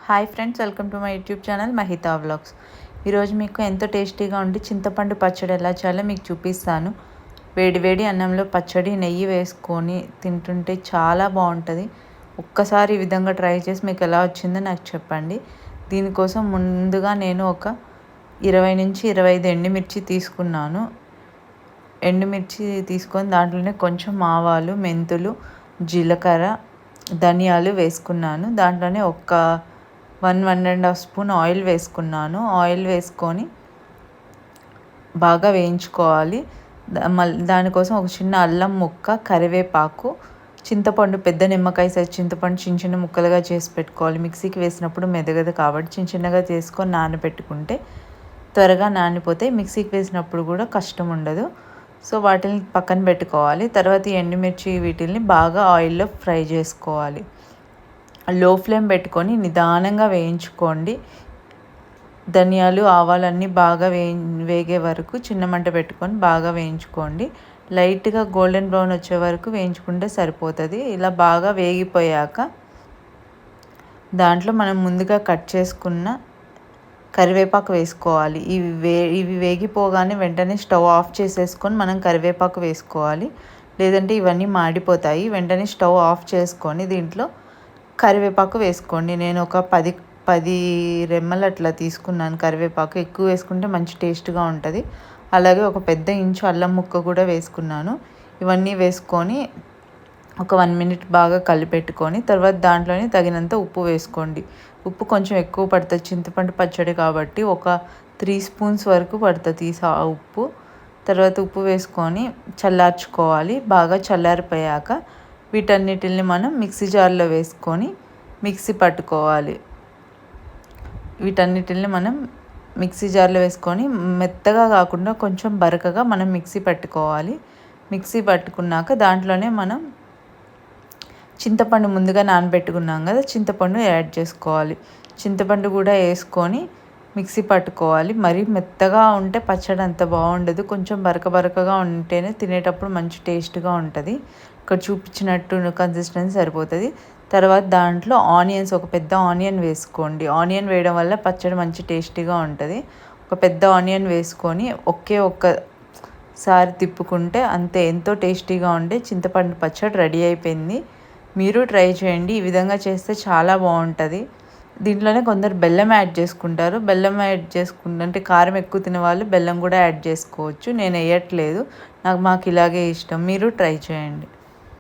Hi friends, welcome to my YouTube channel Mahitha vlogs. ఈరోజు మీకు ఎంతో టేస్టీగా ఉండి చింతపండు పచ్చడి ఎలా చేయాలో మీకు చూపిస్తాను. వేడి వేడి అన్నంలో పచ్చడి నెయ్యి వేసుకొని తింటుంటే చాలా బాగుంటుంది. ఒక్కసారి ఈ విధంగా ట్రై చేసి మీకు ఎలా వచ్చిందో నాకు చెప్పండి. దీనికోసం ముందుగా నేను ఒక 20 నుంచి 25 ఎండుమిర్చి తీసుకున్నాను. ఎండుమిర్చి తీసుకొని దాంట్లోనే కొంచెం ఆవాలు, మెంతులు, జీలకర్ర, ధనియాలు వేసుకున్నాను. దాంట్లోనే ఒక 1.5 స్పూన్ ఆయిల్ వేసుకున్నాను. ఆయిల్ వేసుకొని బాగా వేయించుకోవాలి. దానికోసం ఒక చిన్న అల్లం ముక్క, కరివేపాకు, చింతపండు, పెద్ద నిమ్మకాయ సైజ్ చింతపండు చిన్న చిన్న ముక్కలుగా చేసి పెట్టుకోవాలి. మిక్సీకి వేసినప్పుడు మెదగదు కాబట్టి చిన్న చిన్నగా చేసుకొని నానబెట్టుకుంటే త్వరగా నానిపోతే మిక్సీకి వేసినప్పుడు కూడా కష్టం ఉండదు. సో వాటిని పక్కన పెట్టుకోవాలి. తర్వాత ఈ ఎండుమిర్చి వీటిని బాగా ఆయిల్లో ఫ్రై చేసుకోవాలి. లో ఫ్లేమ్ పెట్టుకొని నిదానంగా వేయించుకోండి. ధనియాలు, ఆవాలన్నీ బాగా వేగే వరకు చిన్న మంట పెట్టుకొని బాగా వేయించుకోండి. లైట్గా గోల్డెన్ బ్రౌన్ వచ్చే వరకు వేయించుకుంటే సరిపోతుంది. ఇలా బాగా వేగిపోయాక దాంట్లో మనం ముందుగా కట్ చేసుకున్న కరివేపాకు వేసుకోవాలి. ఇవి వేగిపోగానే వెంటనే స్టవ్ ఆఫ్ చేసేసుకొని మనం కరివేపాకు వేసుకోవాలి. లేదంటే ఇవన్నీ మాడిపోతాయి. వెంటనే స్టవ్ ఆఫ్ చేసుకొని దీంట్లో కరివేపాకు వేసుకోండి. నేను ఒక 10 రెమ్మలు అట్లా తీసుకున్నాను కరివేపాకు. ఎక్కువ వేసుకుంటే మంచి టేస్ట్గా ఉంటుంది. అలాగే ఒక పెద్ద ఇంచు అల్లం ముక్క కూడా వేసుకున్నాను. ఇవన్నీ వేసుకొని ఒక 1 మినిట్ బాగా కలిపెట్టుకొని తర్వాత దాంట్లోనే తగినంత ఉప్పు వేసుకోండి. ఉప్పు కొంచెం ఎక్కువ పడుతుంది, చింతపండు పచ్చడి కాబట్టి ఒక 3 స్పూన్స్ వరకు పడుతుంది ఆ ఉప్పు. తర్వాత ఉప్పు వేసుకొని చల్లార్చుకోవాలి. బాగా చల్లారిపోయాక వీటన్నిటిని మనం మిక్సీ జార్లో వేసుకొని మిక్సీ పట్టుకోవాలి. వీటన్నిటిని మనం మిక్సీ జార్లో వేసుకొని మెత్తగా కాకుండా కొంచెం బరకగా మనం మిక్సీ పట్టుకోవాలి. మిక్సీ పట్టుకున్నాక దాంట్లోనే మనం చింతపండు ముందుగా నానబెట్టుకున్నాం కదా, చింతపండు యాడ్ చేసుకోవాలి. చింతపండు కూడా వేసుకొని మిక్సీ పట్టుకోవాలి. మరీ మెత్తగా ఉంటే పచ్చడి అంత బాగుండదు. కొంచెం బరకగా ఉంటేనే తినేటప్పుడు మంచి టేస్ట్గా ఉంటుంది. ఇక్కడ చూపించినట్టు కన్సిస్టెన్సీ సరిపోతుంది. తర్వాత దాంట్లో ఆనియన్స్, ఒక పెద్ద ఆనియన్ వేసుకోండి. ఆనియన్ వేయడం వల్ల పచ్చడి మంచి టేస్టీగా ఉంటుంది. ఒక పెద్ద ఆనియన్ వేసుకొని ఒక్కసారి తిప్పుకుంటే అంతే, ఎంతో టేస్టీగా ఉండే చింతపండు పచ్చడి రెడీ అయిపోయింది. మీరు ట్రై చేయండి. ఈ విధంగా చేస్తే చాలా బాగుంటుంది. దీంట్లోనే కొందరు బెల్లం యాడ్ చేసుకుంటారు. బెల్లం యాడ్ అంటే కారం ఎక్కువ తినే వాళ్ళు బెల్లం కూడా యాడ్ చేసుకోవచ్చు. నేను వేయట్లేదు, మాకు ఇలాగే ఇష్టం. మీరు ట్రై చేయండి.